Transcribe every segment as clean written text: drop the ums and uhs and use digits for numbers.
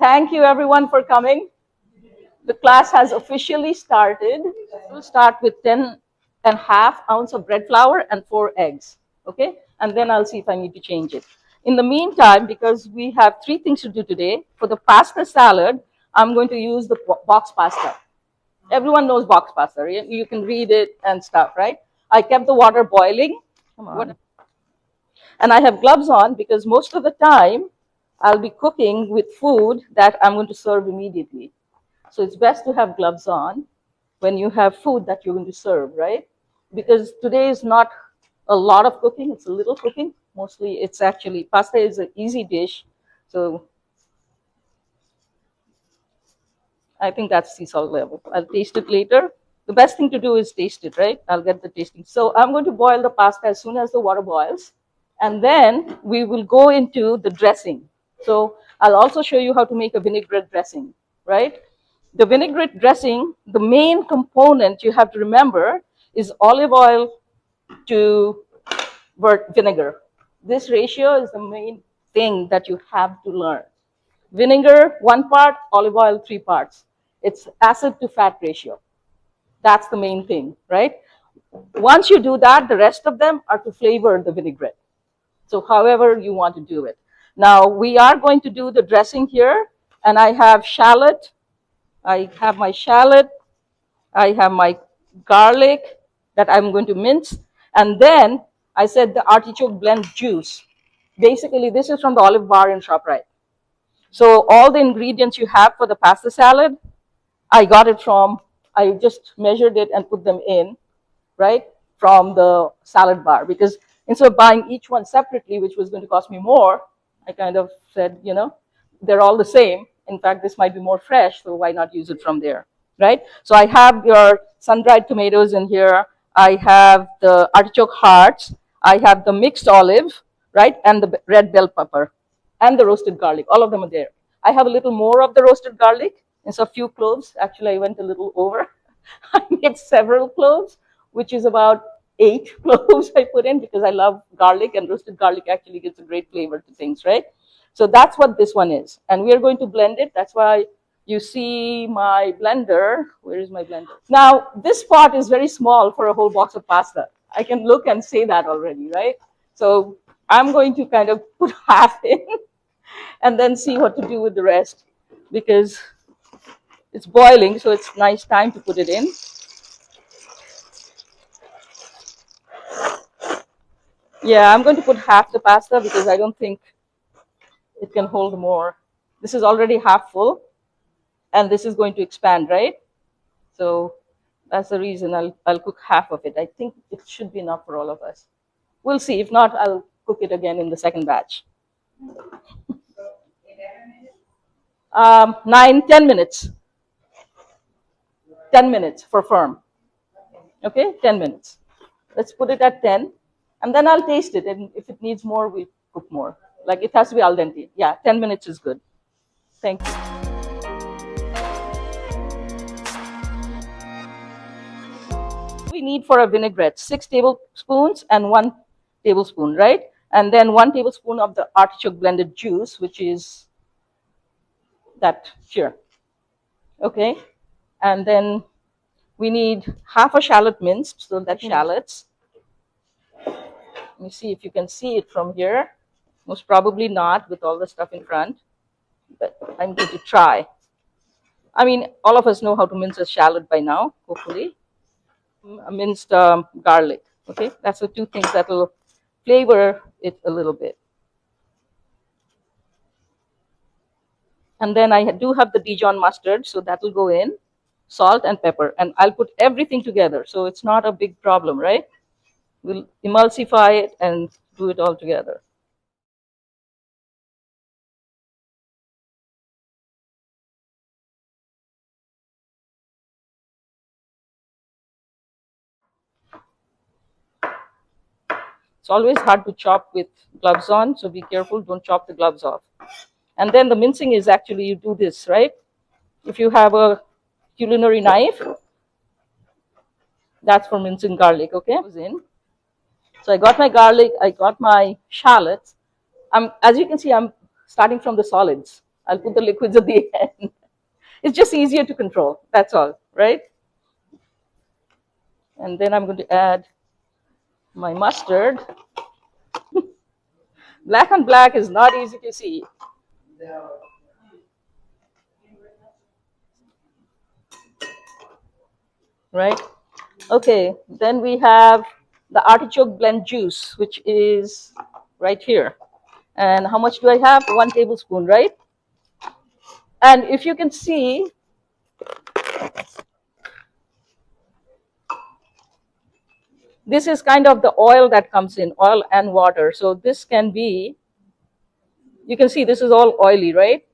Thank you everyone for coming. The class has officially started. We'll start with 10.5 ounces of bread flour and 4 eggs, okay? And then I'll see if I need to change it. In the meantime, because we have 3 things to do today, for the pasta salad, I'm going to use the box pasta. Everyone knows box pasta, right? You can read it and stuff, right? I kept the water boiling. Come on. And I have gloves on because most of the time, I'll be cooking with food that I'm going to serve immediately. So it's best to have gloves on when you have food that you're going to serve, right? Because today is not a lot of cooking, it's a little cooking. Mostly it's actually, pasta is an easy dish. So I think that's sea salt level. I'll taste it later. The best thing to do is taste it, right? I'll get the tasting. So I'm going to boil the pasta as soon as the water boils. And then we will go into the dressing. So I'll also show you how to make a vinaigrette dressing, right? The vinaigrette dressing, the main component you have to remember is olive oil to vinegar. This ratio is the main thing that you have to learn. Vinegar, 1 part, olive oil, 3 parts. It's acid to fat ratio. That's the main thing, right? Once you do that, the rest of them are to flavor the vinaigrette. So however you want to do it. Now, we are going to do the dressing here, and I have shallot. I have my shallot. I have my garlic that I'm going to mince. And then I said the artichoke blend juice. Basically, this is from the olive bar in ShopRite. So all the ingredients you have for the pasta salad, I got it from, I just measured it and put them in, right, from the salad bar. Because instead of buying each one separately, which was going to cost me more, I kind of said, you know, they're all the same. In fact, this might be more fresh, so why not use it from there, right? So I have your sun-dried tomatoes in here. I have the artichoke hearts. I have the mixed olive, right, and the red bell pepper, and the roasted garlic. All of them are there. I have a little more of the roasted garlic. It's a few cloves. Actually, I went a little over. I made several cloves, which is about 8 cloves I put in because I love garlic, and roasted garlic actually gives a great flavor to things, right? So that's what this one is. And we are going to blend it. That's why you see my blender. Where is my blender? Now, this pot is very small for a whole box of pasta. I can look and say that already, right? So I'm going to kind of put half in and then see what to do with the rest because it's boiling, so it's nice time to put it in. Yeah, I'm going to put half the pasta because I don't think it can hold more. This is already half full, and this is going to expand, right? So that's the reason I'll cook half of it. I think it should be enough for all of us. We'll see. If not, I'll cook it again in the second batch. 10 minutes. 10 minutes for firm. Okay, 10 minutes. Let's put it at 10. And then I'll taste it. And if it needs more, we'll cook more. Like it has to be al dente. Yeah, 10 minutes is good. Thank you. We need for a vinaigrette 6 tablespoons and 1 tablespoon, right? And then 1 tablespoon of the artichoke blended juice, which is that here. Okay. And then we need half a shallot minced, so that's shallots. Let me see if you can see it from here. Most probably not with all the stuff in front, but I'm going to try. I mean, all of us know how to mince a shallot by now, hopefully. Minced garlic, okay? That's the 2 things that will flavor it a little bit. And then I do have the Dijon mustard, so that will go in. Salt and pepper, and I'll put everything together, so it's not a big problem, right? We'll emulsify it and do it all together. It's always hard to chop with gloves on, so be careful, don't chop the gloves off. And then the mincing is actually, you do this, right? If you have a culinary knife, that's for mincing garlic, okay? So I got my garlic, I got my shallots. As you can see, I'm starting from the solids. I'll put the liquids at the end. It's just easier to control. That's all, right? And then I'm going to add my mustard. Black on black is not easy to see. Right? Okay, then we have the artichoke blend juice, which is right here. And how much do I have? 1 tablespoon, right? And if you can see, this is kind of the oil that comes in, oil and water. So this can be, you can see this is all oily, right?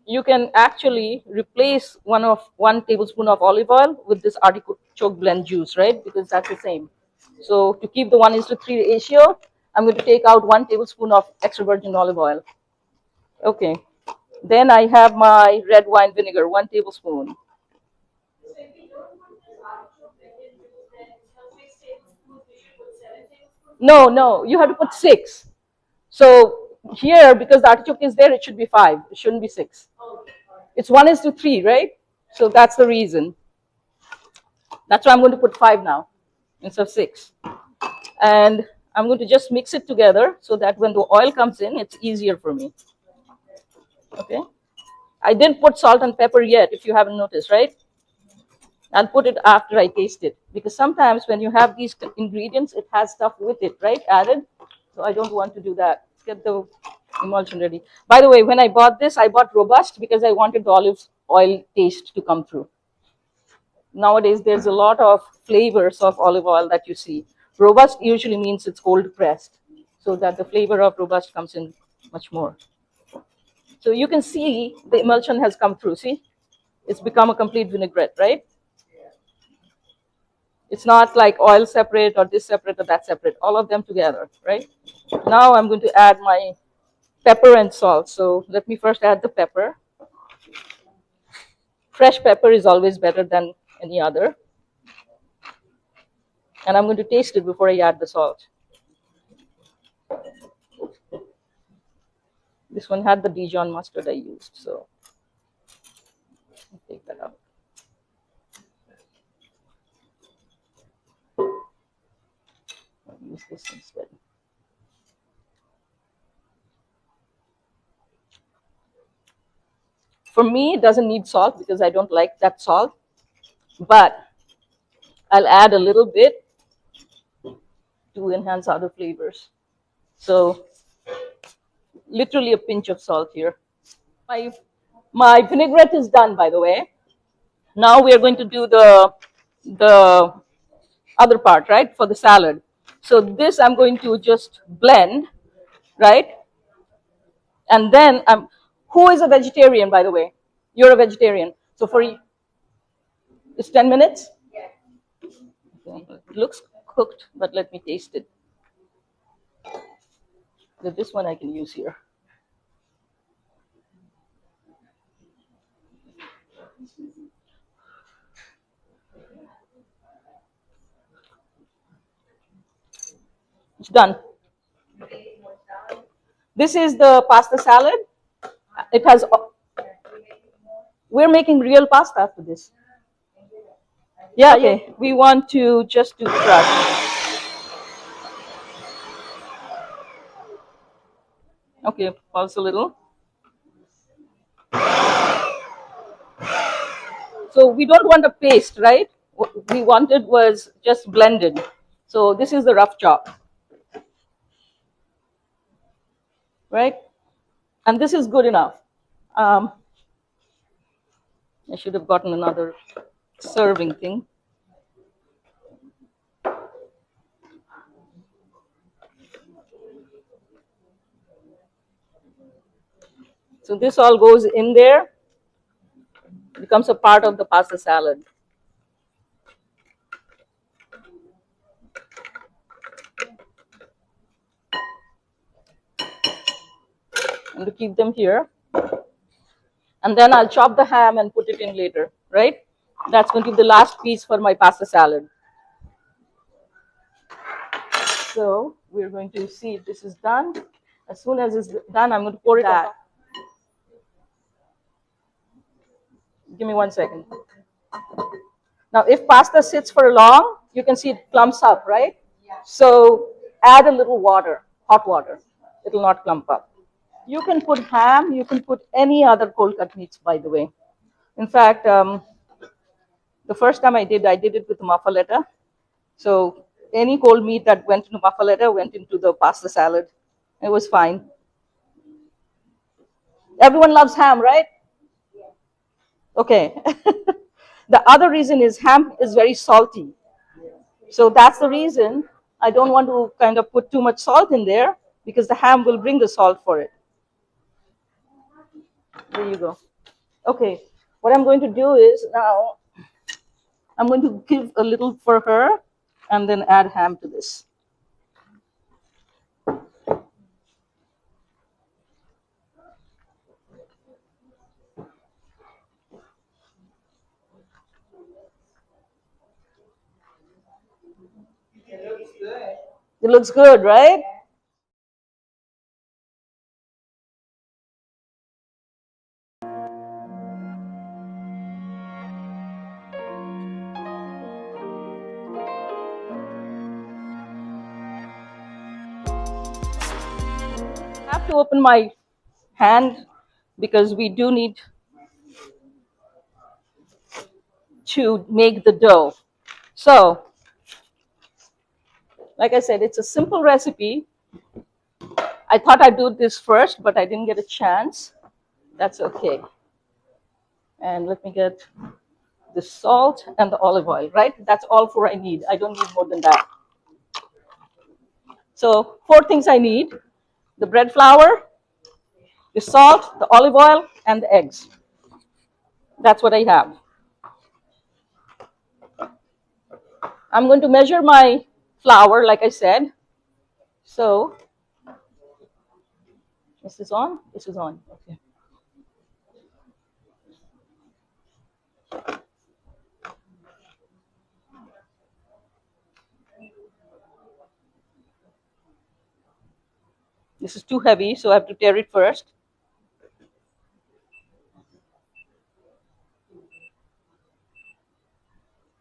You can actually replace 1 tablespoon of olive oil with this artichoke blend juice, right? Because that's the same. So to keep the 1:3 ratio, I'm going to take out 1 tablespoon of extra virgin olive oil. Okay. Then I have my red wine vinegar, 1 tablespoon. No, you have to put 6. So here, because the artichoke is there, it should be 5. It shouldn't be 6. It's 1:3, right? So that's the reason. That's why I'm going to put 5 now instead of 6. And I'm going to just mix it together so that when the oil comes in, it's easier for me. Okay. I didn't put salt and pepper yet, if you haven't noticed, right? I'll put it after I taste it, because sometimes when you have these ingredients, it has stuff with it, right, added. So I don't want to do that. Let's get the emulsion ready. By the way, when I bought this, I bought robust because I wanted the olive oil taste to come through. Nowadays, there's a lot of flavors of olive oil that you see. Robust usually means it's cold pressed, so that the flavor of robust comes in much more. So you can see the emulsion has come through. See, it's become a complete vinaigrette, right? It's not like oil separate or this separate or that separate, all of them together, right? Now I'm going to add my pepper and salt. So let me first add the pepper. Fresh pepper is always better than any other. And I'm going to taste it before I add the salt. This one had the Dijon mustard I used, so I'll take that out. I'll use this instead. For me, it doesn't need salt because I don't like that salt, but I'll add a little bit to enhance other flavors. So literally a pinch of salt here. My vinaigrette is done, by the way. Now we are going to do the other part, right, for the salad. So this I'm going to just blend, right? And then who is a vegetarian, by the way? You're a vegetarian. So for you, it's 10 minutes? Yeah. Okay. It looks cooked, but let me taste it. This one I can use here. It's done. This is the pasta salad. It has. We're making real pasta after this. Yeah, okay. We want to just do crush. Okay, pulse a little. So we don't want a paste, right? What we wanted was just blended. So this is the rough chop. Right? And this is good enough. I should have gotten another serving thing. So this all goes in there, becomes a part of the pasta salad. I'm going to keep them here. And then I'll chop the ham and put it in later, right? That's going to be the last piece for my pasta salad. So we're going to see if this is done. As soon as it's done, I'm going to pour it out. Give me 1 second. Now, if pasta sits for long, you can see it clumps up, right? So add a little water, hot water. It will not clump up. You can put ham. You can put any other cold cut meats, by the way. In fact, the first time I did it with muffaletta. So any cold meat that went into muffaletta went into the pasta salad. It was fine. Everyone loves ham, right? Okay. The other reason is ham is very salty. So that's the reason I don't want to kind of put too much salt in there, because the ham will bring the salt for it. There you go. Okay. What I'm going to do is now I'm going to give a little for her and then add ham to this. It looks good, right? I have to open my hand because we do need to make the dough. So, like I said, it's a simple recipe. I thought I'd do this first, but I didn't get a chance. That's okay. And let me get the salt and the olive oil, right? That's all four I need. I don't need more than that. So 4 things I need: the bread flour, the salt, the olive oil, and the eggs. That's what I have. I'm going to measure my flour, like I said. So, is this on? This is on. Okay. This is too heavy, so I have to tear it first.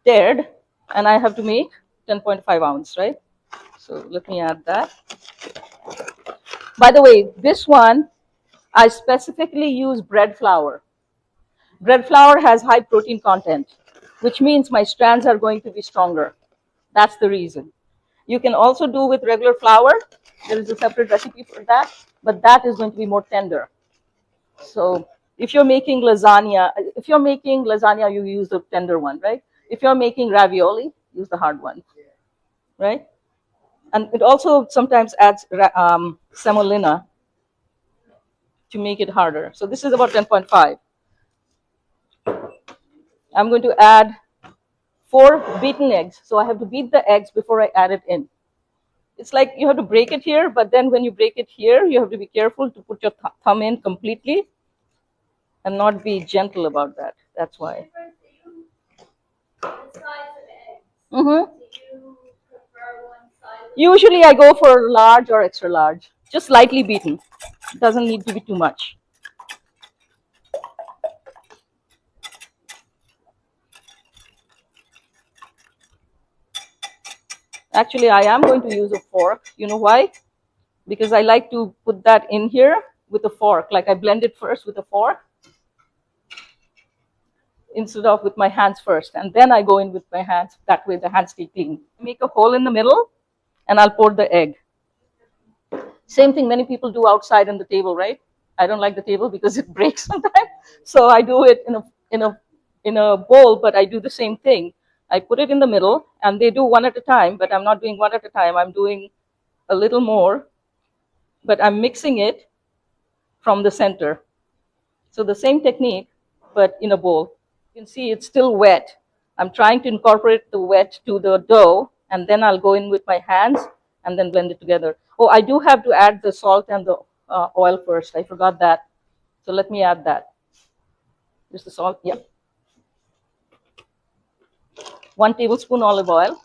Teared, and I have to make 10.5 ounce, right? So let me add that. By the way, this one, I specifically use bread flour. Bread flour has high protein content, which means my strands are going to be stronger. That's the reason. You can also do with regular flour. There is a separate recipe for that, but that is going to be more tender. So if you're making lasagna, you use the tender one, right? If you're making ravioli, use the hard one, right? And it also sometimes adds semolina to make it harder. So this is about 10.5. I'm going to add 4 beaten eggs. So I have to beat the eggs before I add it in. It's like you have to break it here, but then when you break it here, you have to be careful to put your thumb in completely and not be gentle about that. That's why. Mm-hmm. Usually I go for large or extra large, just lightly beaten. It doesn't need to be too much. Actually, I am going to use a fork. You know why? Because I like to put that in here with a fork. Like I blend it first with a fork instead of with my hands first. And then I go in with my hands. That way the hands stay clean. Make a hole in the middle and I'll pour the egg. Same thing many people do outside on the table, right? I don't like the table because it breaks sometimes. So I do it in a bowl, but I do the same thing. I put it in the middle, and they do one at a time, but I'm not doing one at a time. I'm doing a little more, but I'm mixing it from the center. So the same technique, but in a bowl. You can see it's still wet. I'm trying to incorporate the wet to the dough, and then I'll go in with my hands and then blend it together. Oh, I do have to add the salt and the oil first. I forgot that. So let me add that. Just the salt, yeah. 1 tablespoon olive oil.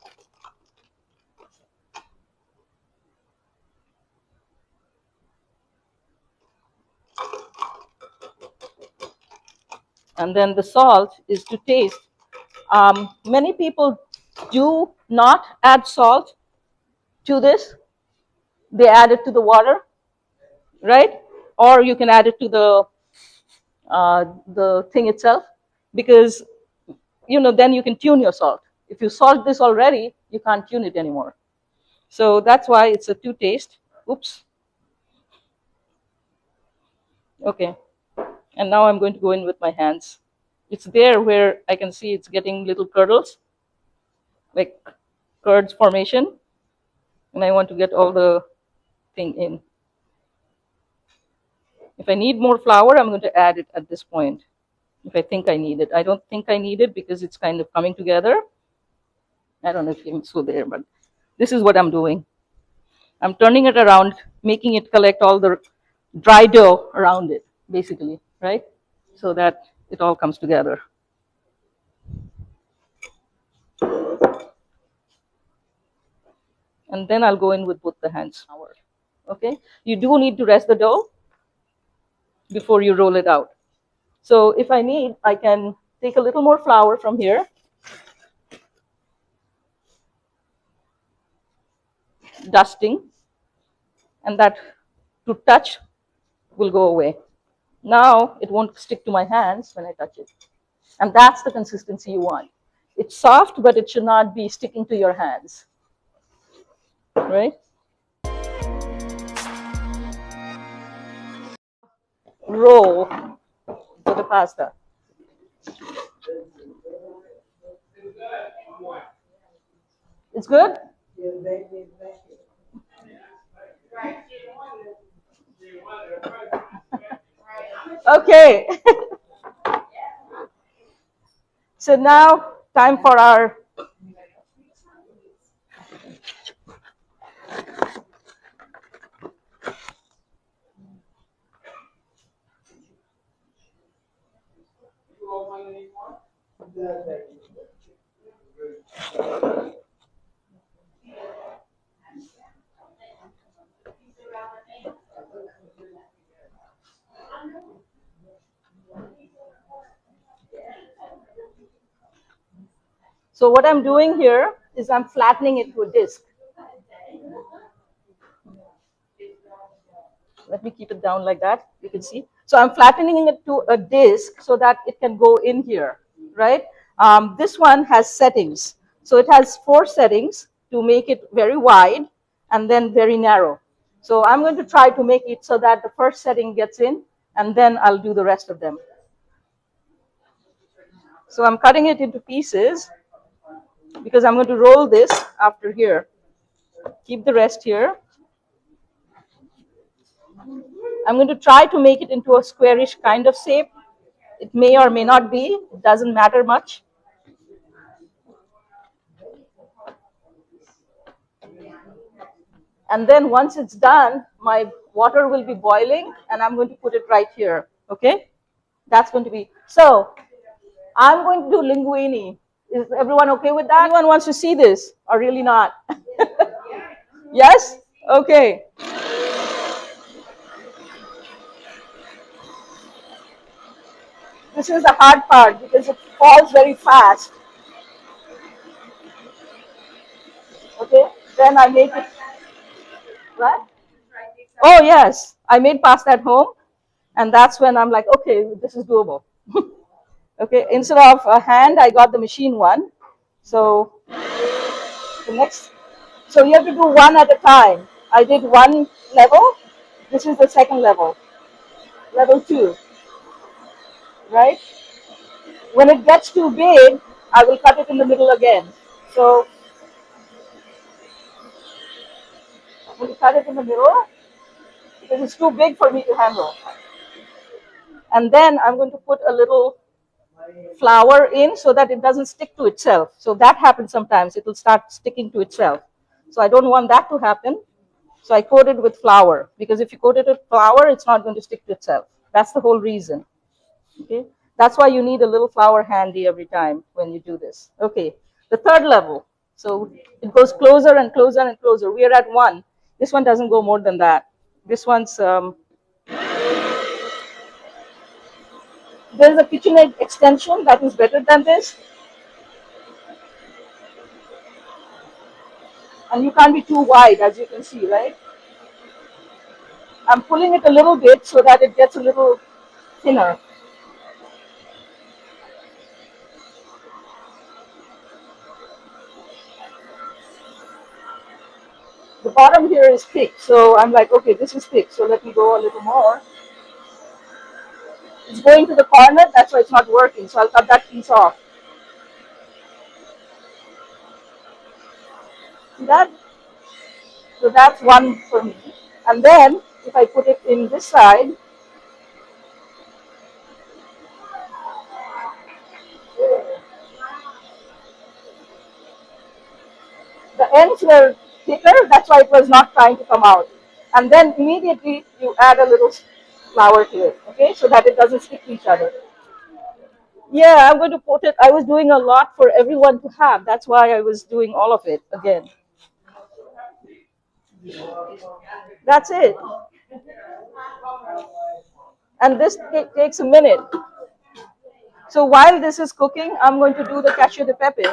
And then the salt is to taste. Many people do not add salt to this. They add it to the water, right? Or you can add it to the thing itself, because then you can tune your salt. If you salt this already, you can't tune it anymore. So that's why it's a to taste. Oops. Okay. And now I'm going to go in with my hands. It's there where I can see it's getting little curdles, like curds formation. And I want to get all the thing in. If I need more flour, I'm going to add it at this point. If I think I need it. I don't think I need it because it's kind of coming together. I don't know if it's still there, but this is what I'm doing. I'm turning it around, making it collect all the dry dough around it, basically, right? So that it all comes together. And then I'll go in with both the hands. Okay? You do need to rest the dough before you roll it out. So if I need, I can take a little more flour from here. Dusting. And that to touch will go away. Now it won't stick to my hands when I touch it. And that's the consistency you want. It's soft, but it should not be sticking to your hands. Right? Roll for the pasta. It's good? Okay. So now, time for our So what I'm doing here is I'm flattening it to a disc. Let me keep it down like that, you can see. So I'm flattening it to a disc so that it can go in here, right? This one has settings. So it has 4 settings to make it very wide and then very narrow. So I'm going to try to make it so that the first setting gets in, and then I'll do the rest of them. So I'm cutting it into pieces because I'm going to roll this after here. Keep the rest here. I'm going to try to make it into a squarish kind of shape. It may or may not be. It doesn't matter much. And then once it's done, my water will be boiling, and I'm going to put it right here. Okay? That's going to be. So I'm going to do linguine. Is everyone okay with that? Anyone wants to see this, or really not? Yes? Okay. This is the hard part because it falls very fast. Okay, then I make it. What? Oh yes, I made pasta at home, and that's when I'm like, okay, this is doable. Okay, instead of a hand, I got the machine one. So the next, so you have to do one at a time. I did one level. This is the second level, level 2. Right? When it gets too big, I will cut it in the middle again. So I'm going to cut it in the middle because it's too big for me to handle. And then I'm going to put a little flour in so that it doesn't stick to itself. So that happens sometimes. It will start sticking to itself. So I don't want that to happen. So I coat it with flour, because if you coat it with flour, it's not going to stick to itself. That's the whole reason. Okay? That's why you need a little flour handy every time when you do this. Okay, the third level. So it goes closer and closer and closer. We are at 1. This one doesn't go more than this there's a KitchenAid extension that is better than this. And you can't be too wide, as you can see, right? I'm pulling it a little bit so that it gets a little thinner. The bottom here is thick, so I'm like, okay, this is thick, so let me go a little more. It's going to the corner, that's why it's not working, so I'll cut that piece off. See that? So that's one for me. And then, if I put it in this side, the ends were thicker, that's why it was not trying to come out. And then immediately you add a little flour to it, okay, so that it doesn't stick to each other. Yeah, I'm going to put it, I was doing a lot for everyone to have. That's why I was doing all of it again. That's it. And this takes a minute. So while this is cooking, I'm going to do the Cacio de Pepe.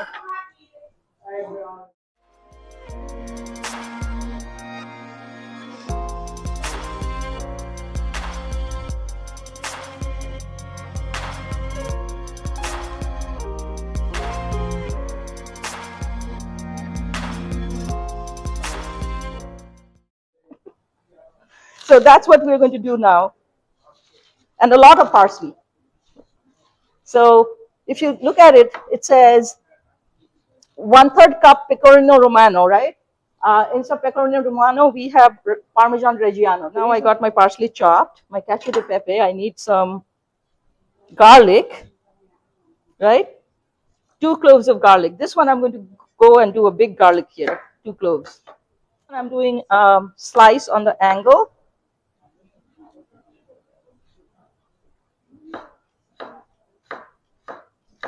So that's what we're going to do now. And a lot of parsley. So if you look at it, it says 1/3 cup pecorino romano, right? Instead of pecorino romano, we have Parmesan Reggiano. Now I got my parsley chopped, my Cacio de Pepe. I need some garlic, right? 2 cloves of garlic. This one I'm going to go and do a big garlic here, 2 cloves. I'm doing slice on the angle.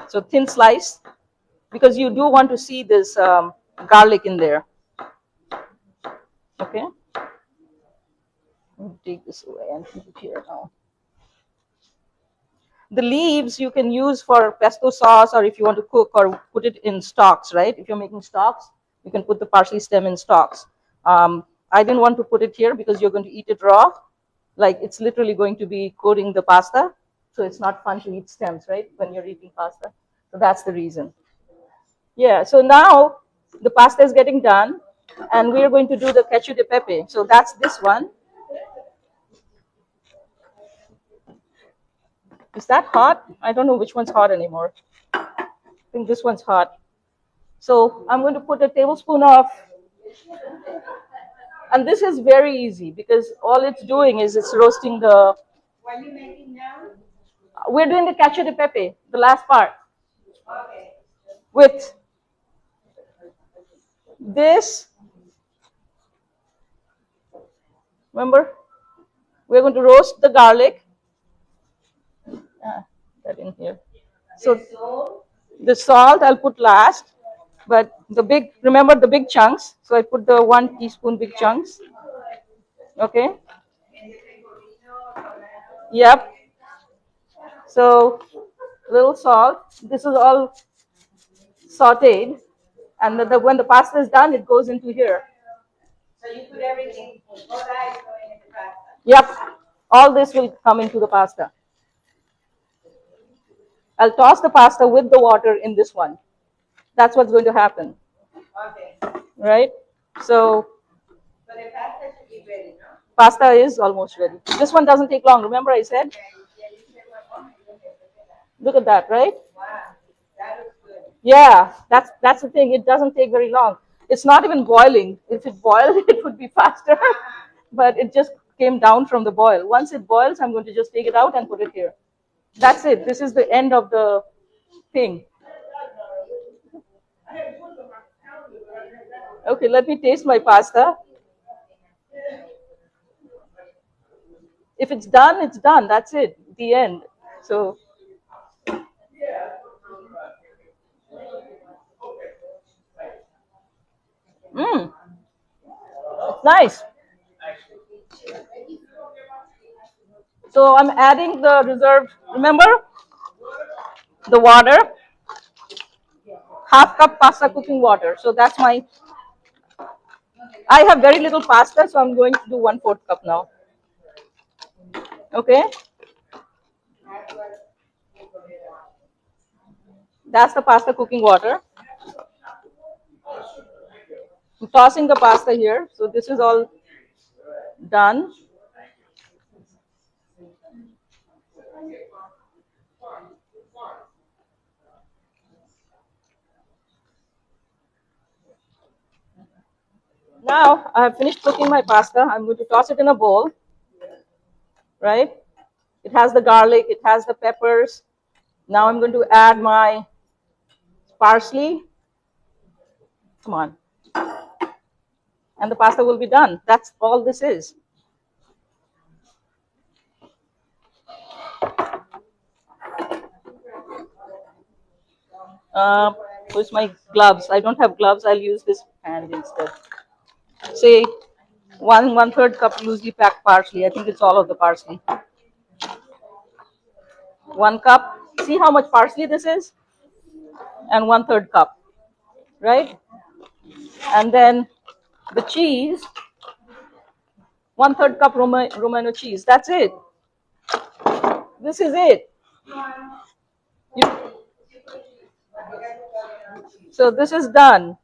So thin slice, because you do want to see this garlic in there. Okay. Let me take this away and keep it here now. The leaves you can use for pesto sauce, or if you want to cook or put it in stocks, right? If you're making stocks, you can put the parsley stem in stocks. I didn't want to put it here because you're going to eat it raw. Like it's literally going to be coating the pasta. So it's not fun to eat stems, right? When you're eating pasta. So that's the reason. Yeah, so now the pasta is getting done and we're going to do the Cacio de Pepe. So that's this one. Is that hot? I don't know which one's hot anymore. I think this one's hot. So I'm going to put a tablespoon of, and this is very easy because all it's doing is it's roasting the. What are you making now? We're doing the Cacio de Pepe, the last part. Okay. With this, remember, we're going to roast the garlic. That in here. So the salt I'll put last, but the big, remember the big chunks. So I put the 1 teaspoon big chunks. Okay. Yep. So little salt. This is all sauteed, and when the pasta is done, it goes into here. So you put everything, all that is going into pasta. Yep. All this will come into the pasta. I'll toss the pasta with the water in this one. That's what's going to happen. Okay. Right? So the pasta should be ready, no? Pasta is almost ready. This one doesn't take long. Remember I said? Look at that, right? Wow, that looks good. Yeah, that's the thing. It doesn't take very long. It's not even boiling. If it boiled, it would be faster. But it just came down from the boil. Once it boils, I'm going to just take it out and put it here. That's it. This is the end of the thing. Okay, let me taste my pasta. If it's done, it's done. That's it. The end. So. It's nice. So I'm adding the reserved, remember? the water, half cup pasta cooking water. So that's my, I have very little pasta, so I'm going to do 1/4 cup now. Okay. That's the pasta cooking water. I'm tossing the pasta here. So this is all done. Now I have finished cooking my pasta. I'm going to toss it in a bowl, right? It has the garlic, it has the peppers. Now I'm going to add my parsley. Come on. And the pasta will be done. That's all this is. Where's my gloves? I don't have gloves. I'll use this hand instead. Say 1/3 cup loosely packed parsley. I think it's all of the parsley. 1 cup. See how much parsley this is? And 1/3 cup, right? And then the cheese, 1/3 cup Romano cheese. That's it. This is it. So this is done.